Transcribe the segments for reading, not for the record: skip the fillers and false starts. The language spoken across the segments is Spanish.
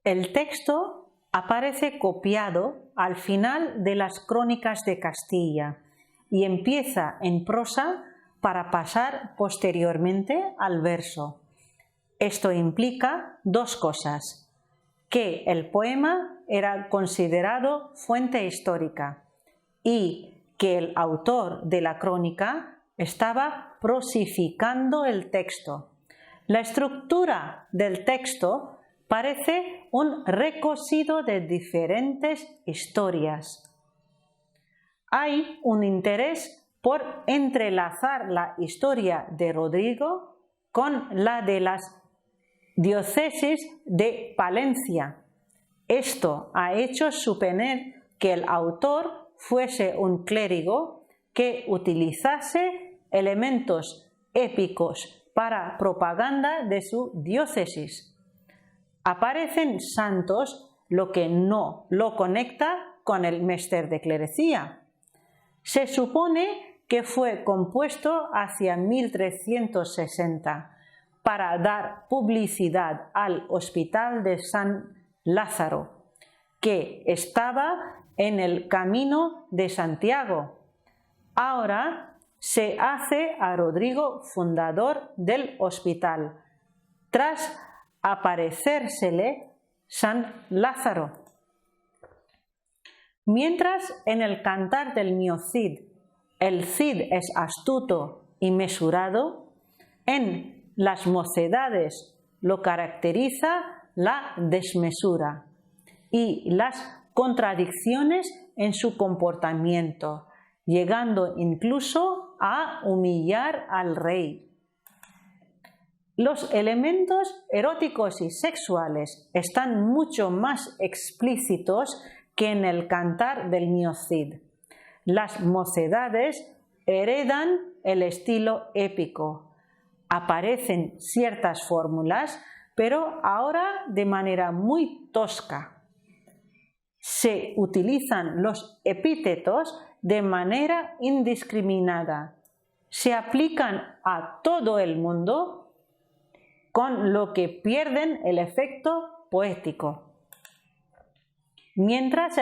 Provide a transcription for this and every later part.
El texto aparece copiado al final de las Crónicas de Castilla y empieza en prosa para pasar posteriormente al verso. Esto implica dos cosas: que el poema era considerado fuente histórica y que el autor de la crónica estaba prosificando el texto. La estructura del texto parece un recocido de diferentes historias. Hay un interés por entrelazar la historia de Rodrigo con la de las diócesis de Palencia. Esto ha hecho suponer que el autor fuese un clérigo que utilizase elementos épicos para propaganda de su diócesis. Aparecen santos, lo que no lo conecta con el Mester de Clerecía. Se supone que fue compuesto hacia 1360 para dar publicidad al Hospital de San Lázaro, que estaba en el Camino de Santiago. Ahora se hace a Rodrigo fundador del hospital, tras aparecérsele San Lázaro. Mientras en el Cantar del Mio Cid el Cid es astuto y mesurado, en las Mocedades lo caracteriza la desmesura y las contradicciones en su comportamiento, llegando incluso a humillar al rey. Los elementos eróticos y sexuales están mucho más explícitos que en el Cantar del Mio Cid. Las Mocedades heredan el estilo épico. Aparecen ciertas fórmulas, pero ahora de manera muy tosca. Se utilizan los epítetos de manera indiscriminada. Se aplican a todo el mundo, con lo que pierden el efecto poético. Mientras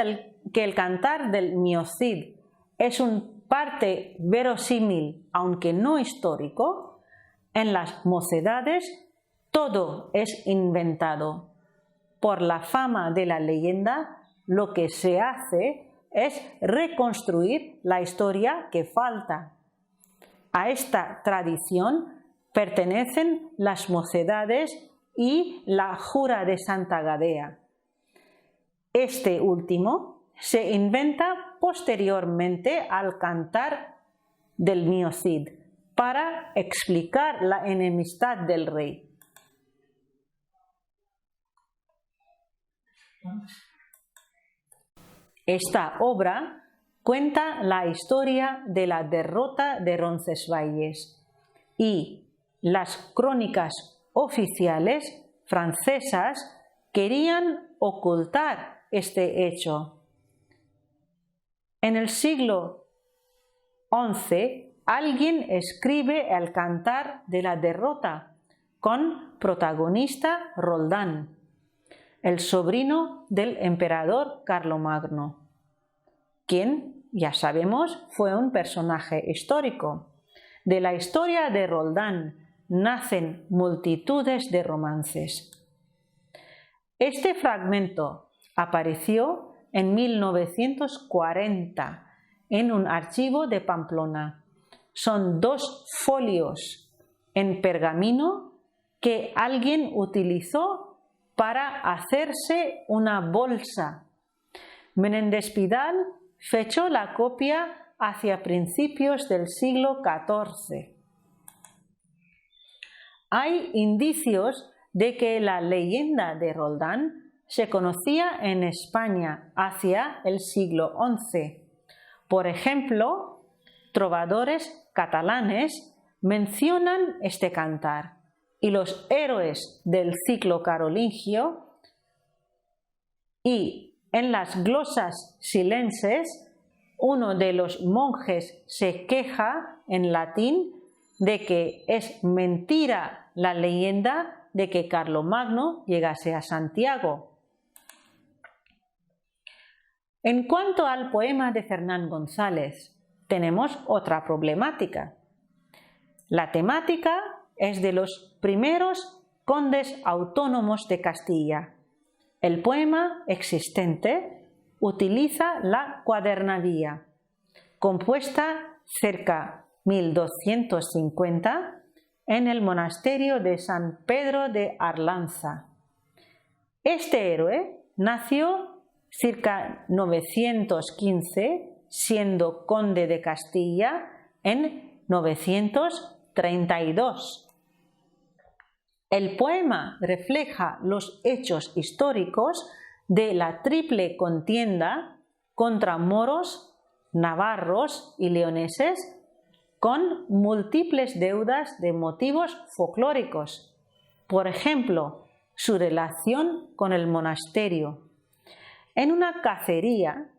que el Cantar del Mio Cid es un parte verosímil, aunque no histórico, en las Mocedades todo es inventado. Por la fama de la leyenda, lo que se hace es reconstruir la historia que falta. A esta tradición pertenecen las Mocedades y la Jura de Santa Gadea. Este último se inventa posteriormente al Cantar del Mio Cid para explicar la enemistad del rey. Esta obra cuenta la historia de la derrota de Roncesvalles y las crónicas oficiales francesas querían ocultar este hecho. En el siglo XI, alguien escribe el Cantar de la derrota con protagonista Roldán, el sobrino del emperador Carlomagno, quien, ya sabemos, fue un personaje histórico. De la historia de Roldán nacen multitudes de romances. Este fragmento apareció en 1940 en un archivo de Pamplona. Son 2 folios en pergamino que alguien utilizó para hacerse una bolsa. Menéndez Pidal fechó la copia hacia principios del siglo XIV. Hay indicios de que la leyenda de Roldán se conocía en España hacia el siglo XI. Por ejemplo, trovadores catalanes mencionan este cantar y los héroes del ciclo carolingio, y en las glosas silenses uno de los monjes se queja en latín de que es mentira la leyenda de que Carlomagno llegase a Santiago. En cuanto al poema de Fernán González, tenemos otra problemática. La temática es de los primeros condes autónomos de Castilla. El poema existente utiliza la cuadernavía, compuesta cerca 1250 en el monasterio de San Pedro de Arlanza. Este héroe nació cerca 915, siendo conde de Castilla en 932. El poema refleja los hechos históricos de la triple contienda contra moros, navarros y leoneses, con múltiples deudas de motivos folclóricos. Por ejemplo, su relación con el monasterio. En una cacería,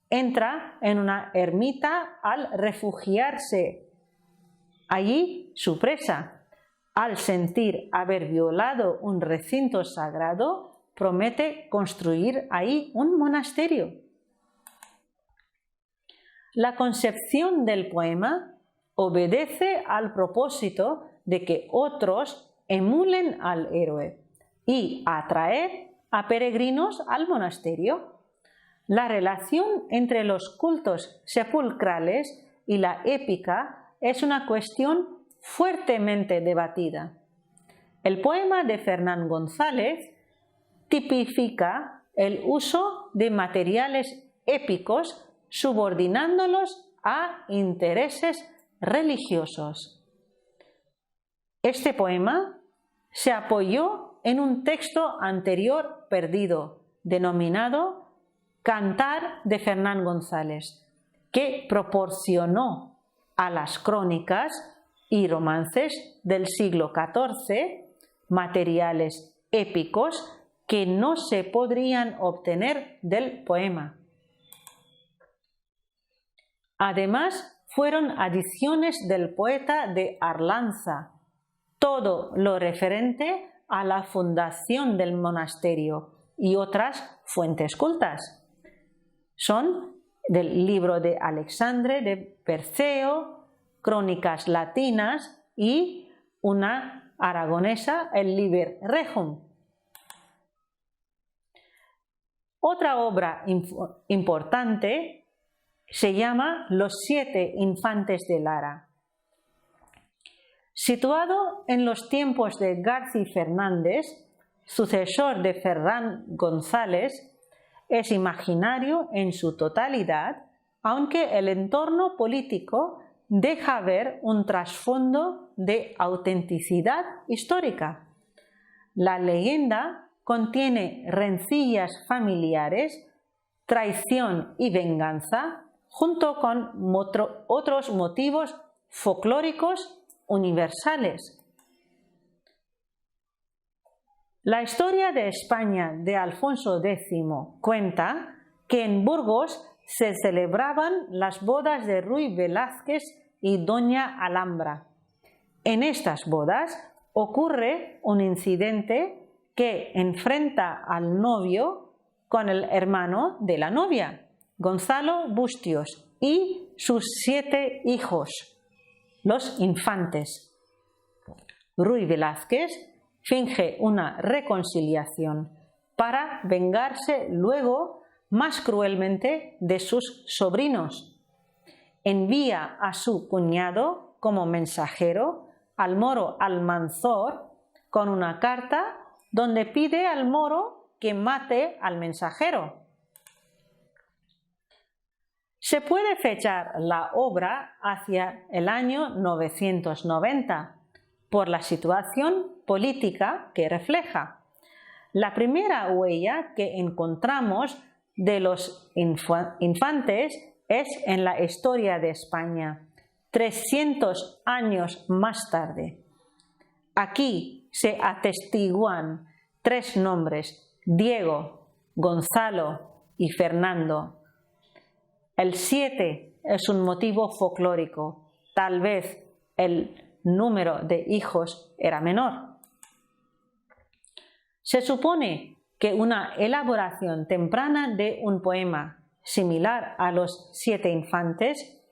entra en una ermita al refugiarse. Allí su presa, al sentir haber violado un recinto sagrado, promete construir ahí un monasterio. La concepción del poema obedece al propósito de que otros emulen al héroe y atraer a peregrinos al monasterio. La relación entre los cultos sepulcrales y la épica es una cuestión fuertemente debatida. El poema de Fernán González tipifica el uso de materiales épicos subordinándolos a intereses religiosos. Este poema se apoyó en un texto anterior perdido, denominado Cantar de Fernán González, que proporcionó a las crónicas y romances del siglo XIV materiales épicos que no se podrían obtener del poema. Además, fueron adiciones del poeta de Arlanza, todo lo referente a la fundación del monasterio y otras fuentes cultas. Son del libro de Alexandre de Perseo, crónicas latinas y una aragonesa, el Liber Regum. Otra obra importante se llama Los 7 infantes de Lara. Situado en los tiempos de Garci Fernández, sucesor de Ferran González, es imaginario en su totalidad, aunque el entorno político deja ver un trasfondo de autenticidad histórica. La leyenda contiene rencillas familiares, traición y venganza, junto con otros motivos folclóricos universales. La historia de España de Alfonso X cuenta que en Burgos se celebraban las bodas de Ruy Velázquez y Doña Alhambra. En estas bodas ocurre un incidente que enfrenta al novio con el hermano de la novia, Gonzalo Bustios, y sus 7 hijos, los infantes. Ruy Velázquez finge una reconciliación para vengarse luego más cruelmente de sus sobrinos. Envía a su cuñado como mensajero al moro Almanzor con una carta donde pide al moro que mate al mensajero. Se puede fechar la obra hacia el año 990 por la situación política que refleja. La primera huella que encontramos de los infantes es en la historia de España, 300 años más tarde. Aquí se atestiguan 3 nombres: Diego, Gonzalo y Fernando. El 7 es un motivo folclórico, tal vez el número de hijos era menor. Se supone que una elaboración temprana de un poema similar a los 7 infantes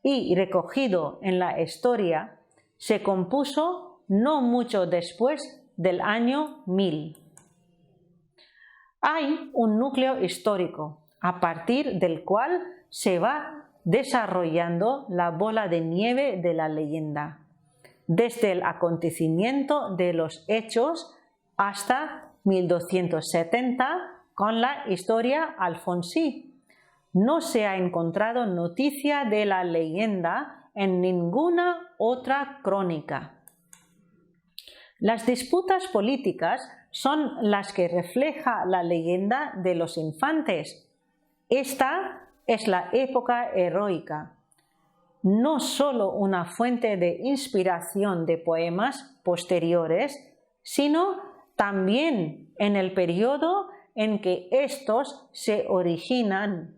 y recogido en la historia, se compuso no mucho después del año 1000. Hay un núcleo histórico a partir del cual se va desarrollando la bola de nieve de la leyenda, desde el acontecimiento de los hechos hasta 1270 con la historia alfonsí. No se ha encontrado noticia de la leyenda en ninguna otra crónica. Las disputas políticas son las que refleja la leyenda de los infantes. Esta es la época heroica, no solo una fuente de inspiración de poemas posteriores, sino también en el periodo en que estos se originan.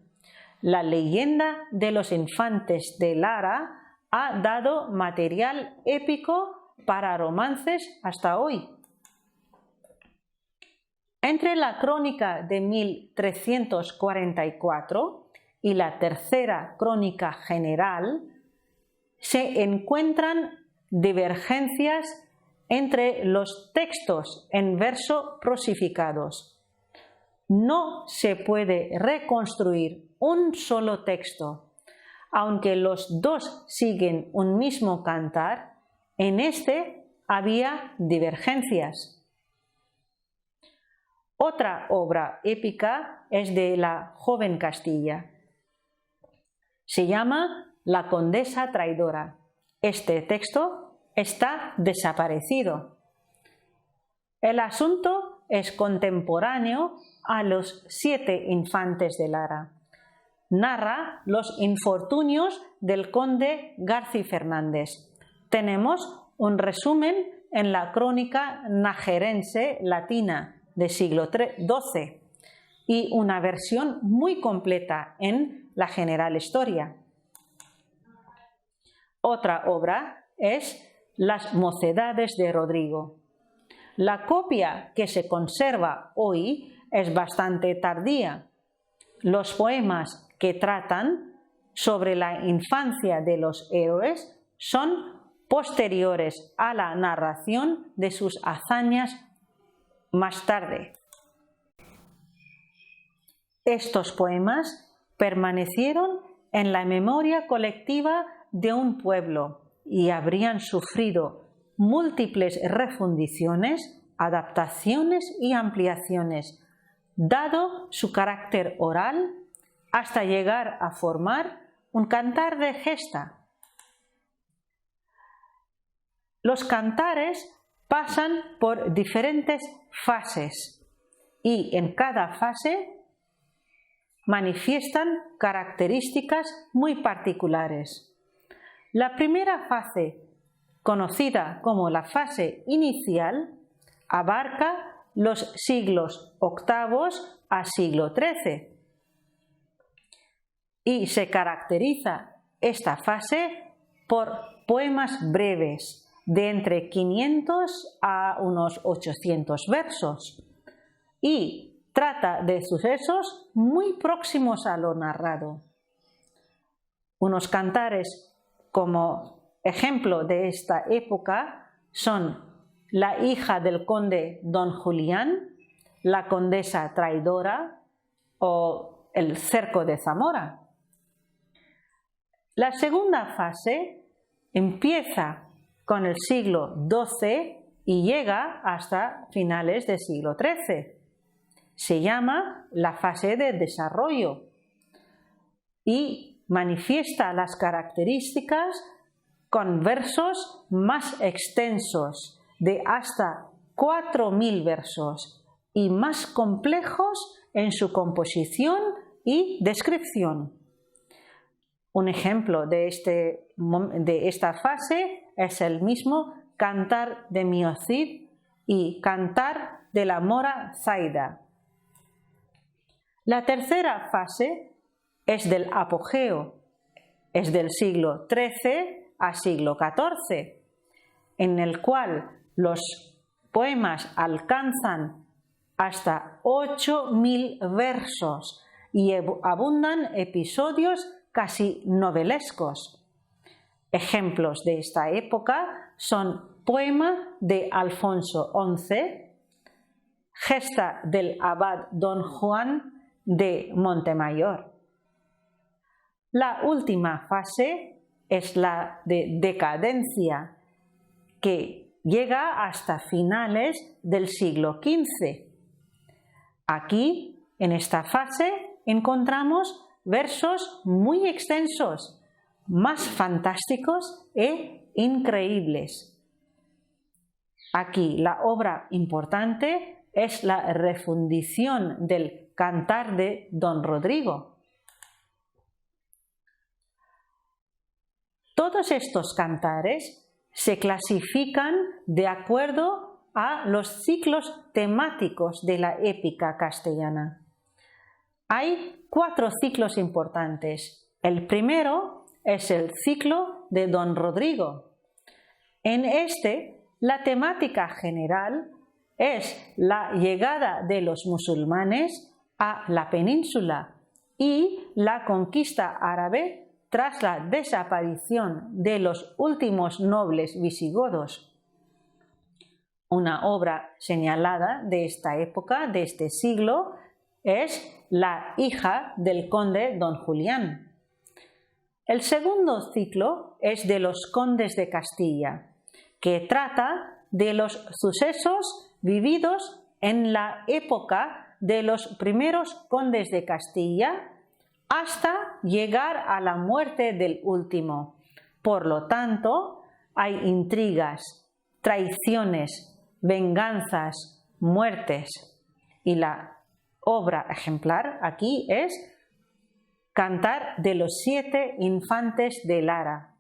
La leyenda de los infantes de Lara ha dado material épico para romances hasta hoy. Entre la crónica de 1344 y la tercera crónica general se encuentran divergencias entre los textos en verso prosificados. No se puede reconstruir un solo texto, aunque los dos siguen un mismo cantar. En este había divergencias. Otra obra épica es de la joven Castilla. Se llama La Condesa Traidora. Este texto está desaparecido. El asunto es contemporáneo a los 7 infantes de Lara. Narra los infortunios del conde Garci Fernández. Tenemos un resumen en la crónica najerense latina de siglo XII y una versión muy completa en la General Historia. Otra obra es Las Mocedades de Rodrigo. La copia que se conserva hoy es bastante tardía. Los poemas que tratan sobre la infancia de los héroes son posteriores a la narración de sus hazañas más tarde. Estos poemas permanecieron en la memoria colectiva de un pueblo y habrían sufrido múltiples refundiciones, adaptaciones y ampliaciones, dado su carácter oral, hasta llegar a formar un cantar de gesta. Los cantares pasan por diferentes fases y en cada fase manifiestan características muy particulares. La primera fase, conocida como la fase inicial, abarca los siglos VIII a siglo XIII y se caracteriza esta fase por poemas breves de entre 500 a unos 800 versos y trata de sucesos muy próximos a lo narrado. Unos cantares como ejemplo de esta época son La hija del conde don Julián, La condesa traidora o El cerco de Zamora. La segunda fase empieza con el siglo XII y llega hasta finales del siglo XIII. Se llama la fase de desarrollo y manifiesta las características con versos más extensos, de hasta 4000 versos, y más complejos en su composición y descripción. Un ejemplo de esta fase es el mismo Cantar de Mio Cid y Cantar de la Mora Zaida. La tercera fase es del apogeo, es del siglo XIII a siglo XIV, en el cual los poemas alcanzan hasta 8000 versos y abundan episodios casi novelescos. Ejemplos de esta época son Poema de Alfonso XI, Gesta del abad Don Juan de Montemayor. La última fase es la de decadencia, que llega hasta finales del siglo XV. Aquí, en esta fase, encontramos versos muy extensos, más fantásticos e increíbles. Aquí la obra importante es la refundición del Cantar de Don Rodrigo. Todos estos cantares se clasifican de acuerdo a los ciclos temáticos de la épica castellana. Hay 4 ciclos importantes. El primero es el ciclo de Don Rodrigo. En este, la temática general es la llegada de los musulmanes a la península y la conquista árabe tras la desaparición de los últimos nobles visigodos. Una obra señalada de esta época, de este siglo, es La hija del conde Don Julián. El segundo ciclo es de los condes de Castilla, que trata de los sucesos vividos en la época de los primeros condes de Castilla hasta llegar a la muerte del último. Por lo tanto, hay intrigas, traiciones, venganzas, muertes. Y la obra ejemplar aquí es Cantar de los 7 infantes de Lara.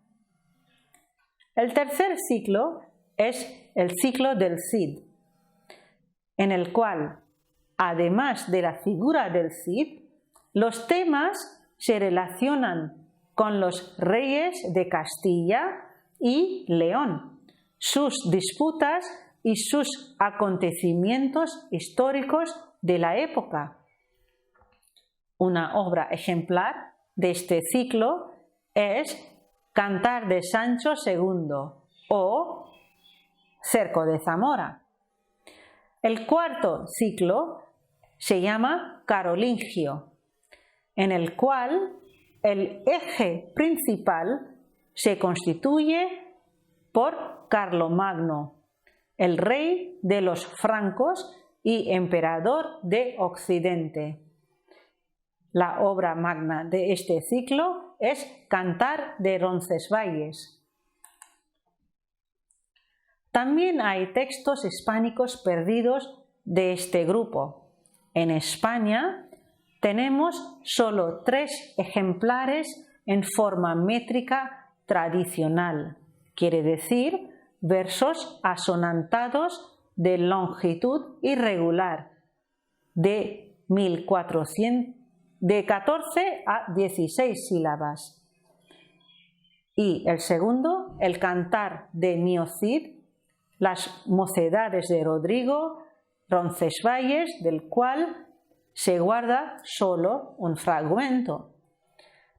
El tercer ciclo es el ciclo del Cid, en el cual, además de la figura del Cid, los temas se relacionan con los reyes de Castilla y León, sus disputas y sus acontecimientos históricos de la época. Una obra ejemplar de este ciclo es Cantar de Sancho II o Cerco de Zamora. El cuarto ciclo se llama Carolingio, en el cual el eje principal se constituye por Carlomagno, el rey de los francos y emperador de Occidente. La obra magna de este ciclo es Cantar de Roncesvalles. También hay textos hispánicos perdidos de este grupo. En España tenemos solo 3 ejemplares en forma métrica tradicional, quiere decir versos asonantados de longitud irregular, de 14 a 16 sílabas. Y el segundo, el Cantar de Mio Cid, las mocedades de Rodrigo, Roncesvalles, del cual se guarda solo un fragmento.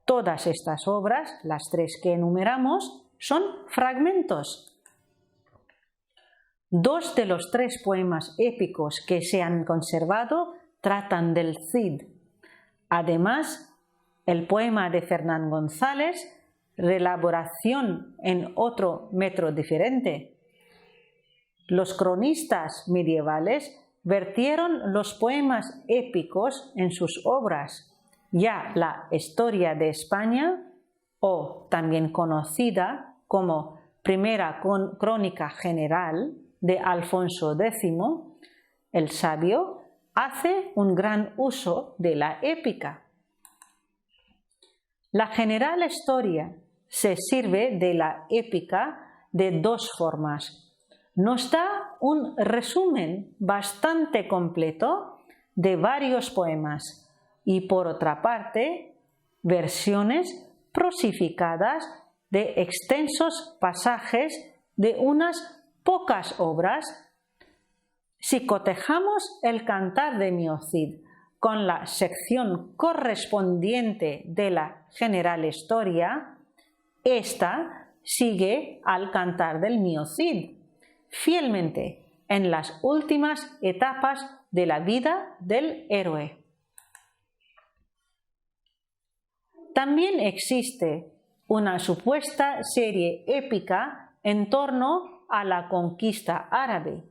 Todas estas obras, las 3 que enumeramos, son fragmentos. 2 de los 3 poemas épicos que se han conservado tratan del Cid. Además, el poema de Fernán González, reelaboración en otro metro diferente. Los cronistas medievales vertieron los poemas épicos en sus obras. Ya la Historia de España, o también conocida como Primera Crónica General de Alfonso X, el Sabio, hace un gran uso de la épica. La General Historia se sirve de la épica de 2 formas. Nos da un resumen bastante completo de varios poemas y, por otra parte, versiones prosificadas de extensos pasajes de unas pocas obras. Si cotejamos el Cantar de Mio Cid con la sección correspondiente de la General Historia, esta sigue al Cantar del Mio Cid, fielmente en las últimas etapas de la vida del héroe. También existe una supuesta serie épica en torno a la conquista árabe.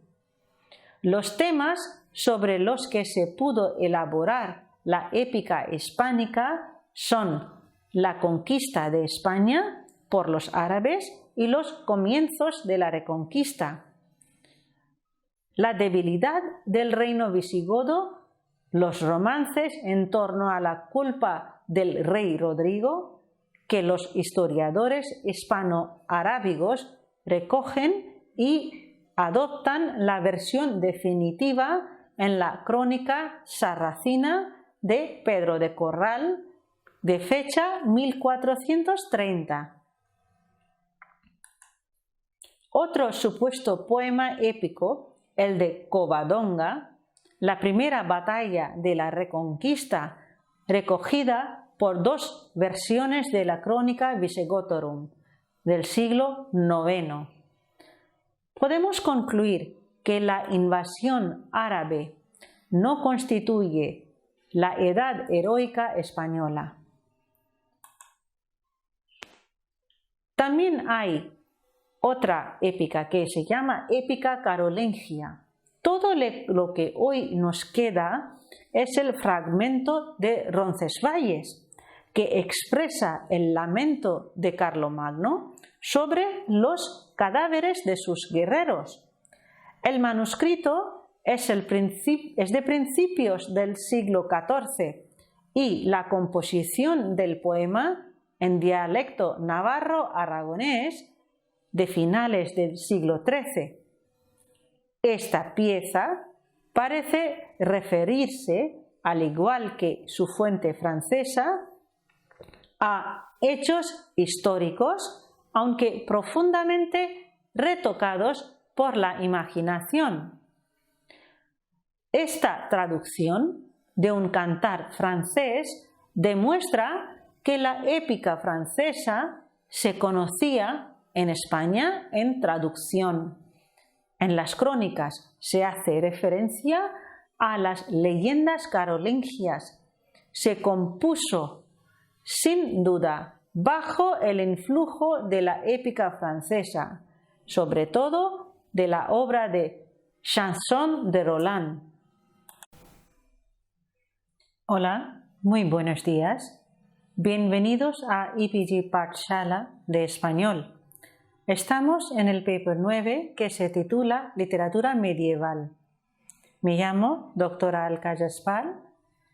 Los temas sobre los que se pudo elaborar la épica hispánica son la conquista de España por los árabes y los comienzos de la Reconquista, la debilidad del reino visigodo, los romances en torno a la culpa del rey Rodrigo, que los historiadores hispano-arábigos recogen y adoptan la versión definitiva en la crónica sarracina de Pedro de Corral, de fecha 1430. Otro supuesto poema épico, el de Covadonga, la primera batalla de la Reconquista, recogida por dos versiones de la Crónica Visigotorum del siglo IX. Podemos concluir que la invasión árabe no constituye la edad heroica española. También hay otra épica que se llama épica carolingia. Todo lo que hoy nos queda es el fragmento de Roncesvalles, que expresa el lamento de Carlomagno sobre los cadáveres de sus guerreros. El manuscrito es de principios del siglo XIV y la composición del poema en dialecto navarro-aragonés de finales del siglo XIII. Esta pieza parece referirse, al igual que su fuente francesa, a hechos históricos, aunque profundamente retocados por la imaginación. Esta traducción de un cantar francés demuestra que la épica francesa se conocía en España en traducción. En las crónicas se hace referencia a las leyendas carolingias. Se compuso, sin duda, bajo el influjo de la épica francesa, sobre todo de la obra de Chanson de Roland. Hola, muy buenos días. Bienvenidos a EPG Pathshala de español. Estamos en el paper 9 que se titula Literatura medieval. Me llamo doctora Alka Jaspal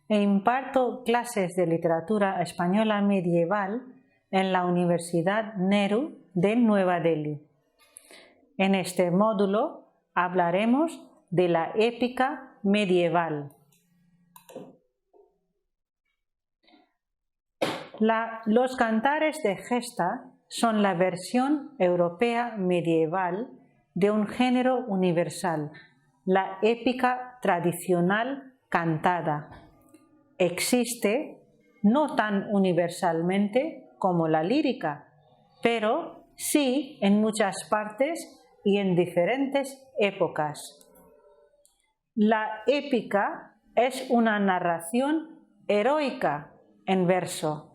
e imparto clases de literatura española medieval en la Universidad Nehru de Nueva Delhi. En este módulo hablaremos de la épica medieval. Los cantares de gesta son la versión europea medieval de un género universal, la épica tradicional cantada. Existe no tan universalmente como la lírica, pero sí en muchas partes y en diferentes épocas. La épica es una narración heroica en verso,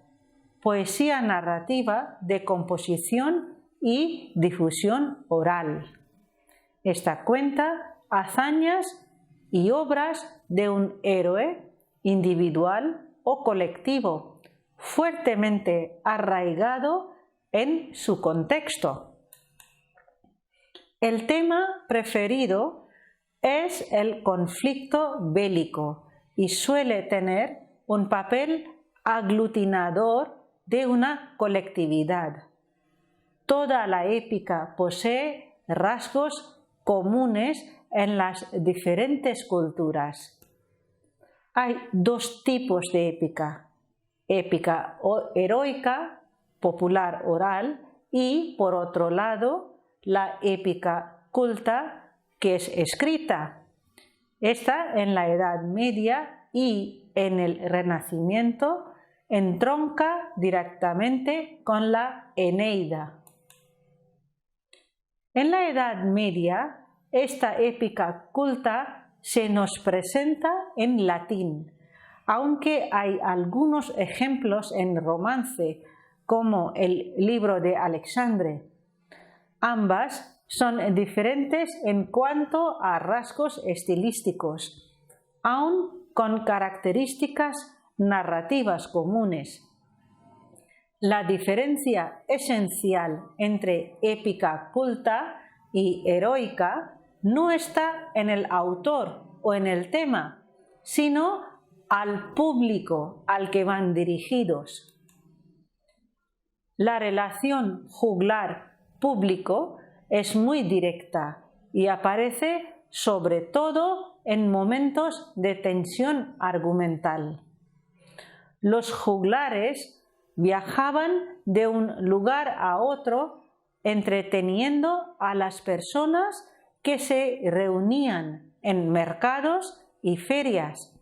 poesía narrativa de composición y difusión oral. Esta cuenta hazañas y obras de un héroe individual o colectivo, fuertemente arraigado en su contexto. El tema preferido es el conflicto bélico y suele tener un papel aglutinador de una colectividad. Toda la épica posee rasgos comunes en las diferentes culturas. Hay dos tipos de épica: épica heroica, popular oral, y por otro lado, la épica culta, que es escrita. Esta en la Edad Media y en el Renacimiento entronca directamente con la Eneida. En la Edad Media, esta épica culta se nos presenta en latín, aunque hay algunos ejemplos en romance, como el libro de Alexandre. Ambas son diferentes en cuanto a rasgos estilísticos, aun con características narrativas comunes. La diferencia esencial entre épica culta y heroica no está en el autor o en el tema, sino al público al que van dirigidos. La relación juglar-público es muy directa y aparece sobre todo en momentos de tensión argumental. Los juglares viajaban de un lugar a otro entreteniendo a las personas que se reunían en mercados y ferias.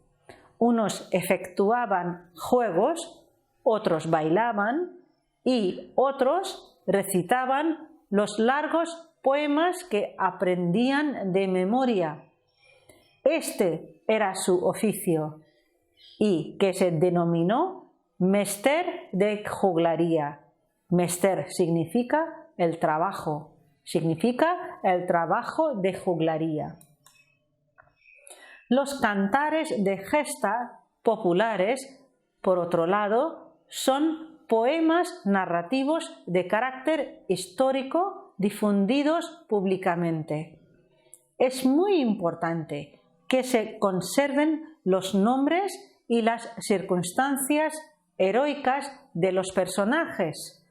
Unos efectuaban juegos, otros bailaban y otros recitaban los largos poemas que aprendían de memoria. Este era su oficio y que se denominó mester de juglaría. Mester significa el trabajo de juglaría. Los cantares de gesta populares, por otro lado, son poemas narrativos de carácter histórico difundidos públicamente. Es muy importante que se conserven los nombres y las circunstancias heroicas de los personajes.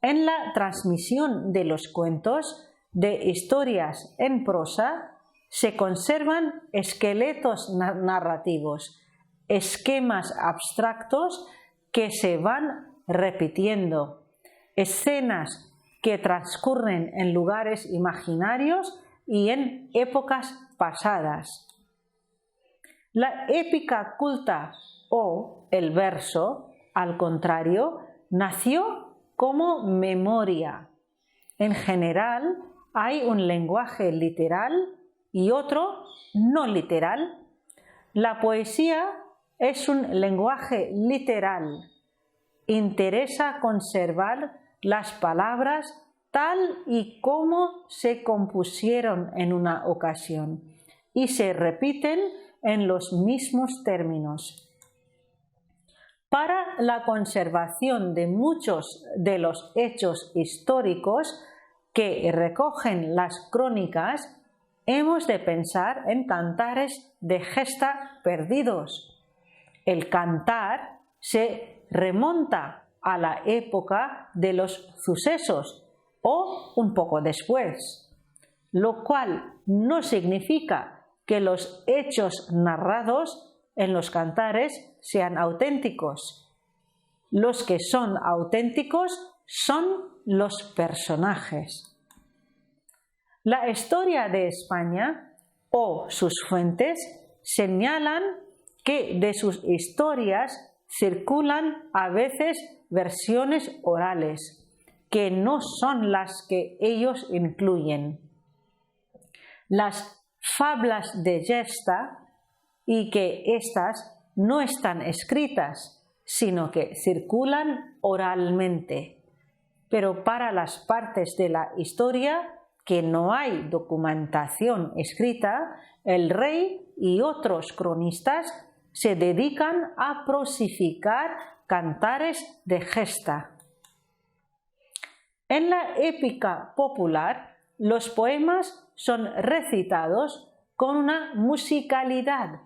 En la transmisión de los cuentos, de historias en prosa, se conservan esqueletos narrativos, esquemas abstractos que se van repitiendo, escenas que transcurren en lugares imaginarios y en épocas pasadas. La épica culta o el verso, al contrario, nació como memoria. En general, hay un lenguaje literal y otro no literal. La poesía es un lenguaje literal. Interesa conservar las palabras tal y como se compusieron en una ocasión y se repiten en los mismos términos. Para la conservación de muchos de los hechos históricos que recogen las crónicas, hemos de pensar en cantares de gesta perdidos. El cantar se remonta a la época de los sucesos o un poco después, lo cual no significa que los hechos narrados en los cantares sean auténticos. Los que son auténticos son los personajes. La historia de España o sus fuentes señalan que de sus historias circulan a veces versiones orales, que no son las que ellos incluyen. Las fablas de gesta y que éstas no están escritas, sino que circulan oralmente. Pero para las partes de la historia que no hay documentación escrita, el rey y otros cronistas se dedican a prosificar cantares de gesta. En la épica popular, los poemas son recitados con una musicalidad.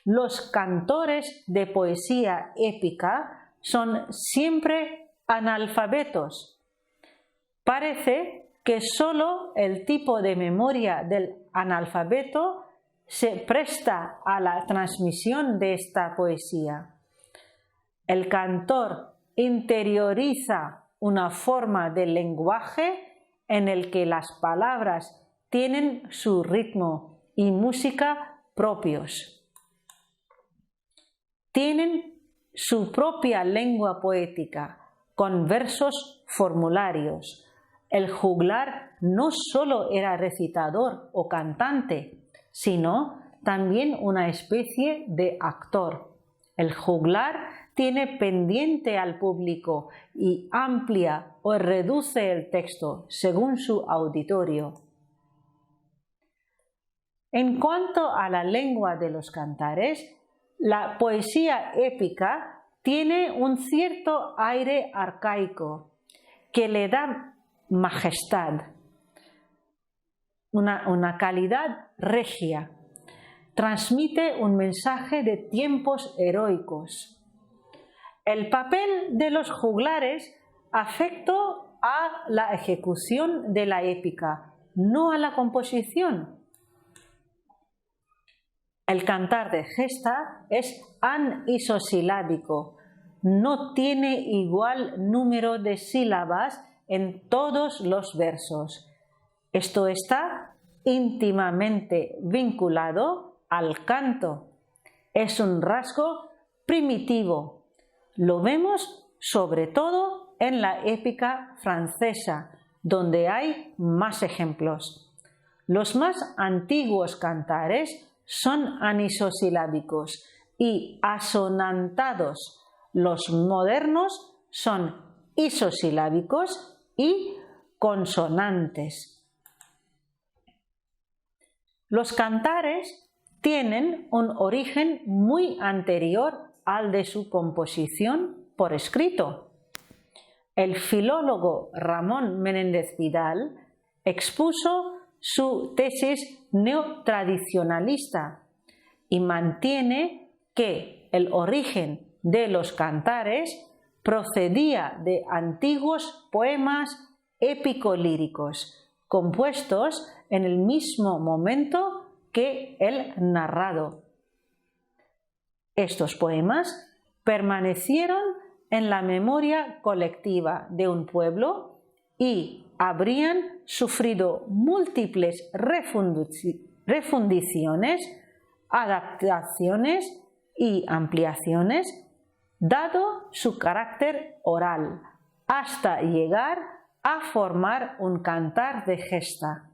Los cantores de poesía épica son siempre analfabetos. Parece que solo el tipo de memoria del analfabeto se presta a la transmisión de esta poesía. El cantor interioriza una forma de lenguaje en el que las palabras tienen su ritmo y música propios. tienen su propia lengua poética, con versos formularios. El juglar no solo era recitador o cantante, sino también una especie de actor. El juglar tiene pendiente al público y amplia o reduce el texto según su auditorio. En cuanto a la lengua de los cantares, la poesía épica tiene un cierto aire arcaico que le da majestad, una calidad regia. Transmite un mensaje de tiempos heroicos. El papel de los juglares afectó a la ejecución de la épica, no a la composición. El cantar de gesta es anisosilábico, no tiene igual número de sílabas en todos los versos. Esto está íntimamente vinculado al canto. Es un rasgo primitivo. Lo vemos sobre todo en la épica francesa, donde hay más ejemplos. Los más antiguos cantares son anisosilábicos y asonantados. Los modernos son isosilábicos y consonantes. Los cantares tienen un origen muy anterior al de su composición por escrito. El filólogo Ramón Menéndez Vidal expuso su tesis neotradicionalista y mantiene que el origen de los cantares procedía de antiguos poemas épico-líricos, compuestos en el mismo momento que el narrado. Estos poemas permanecieron en la memoria colectiva de un pueblo y habrían sufrido múltiples refundiciones, adaptaciones y ampliaciones, dado su carácter oral, hasta llegar a formar un cantar de gesta.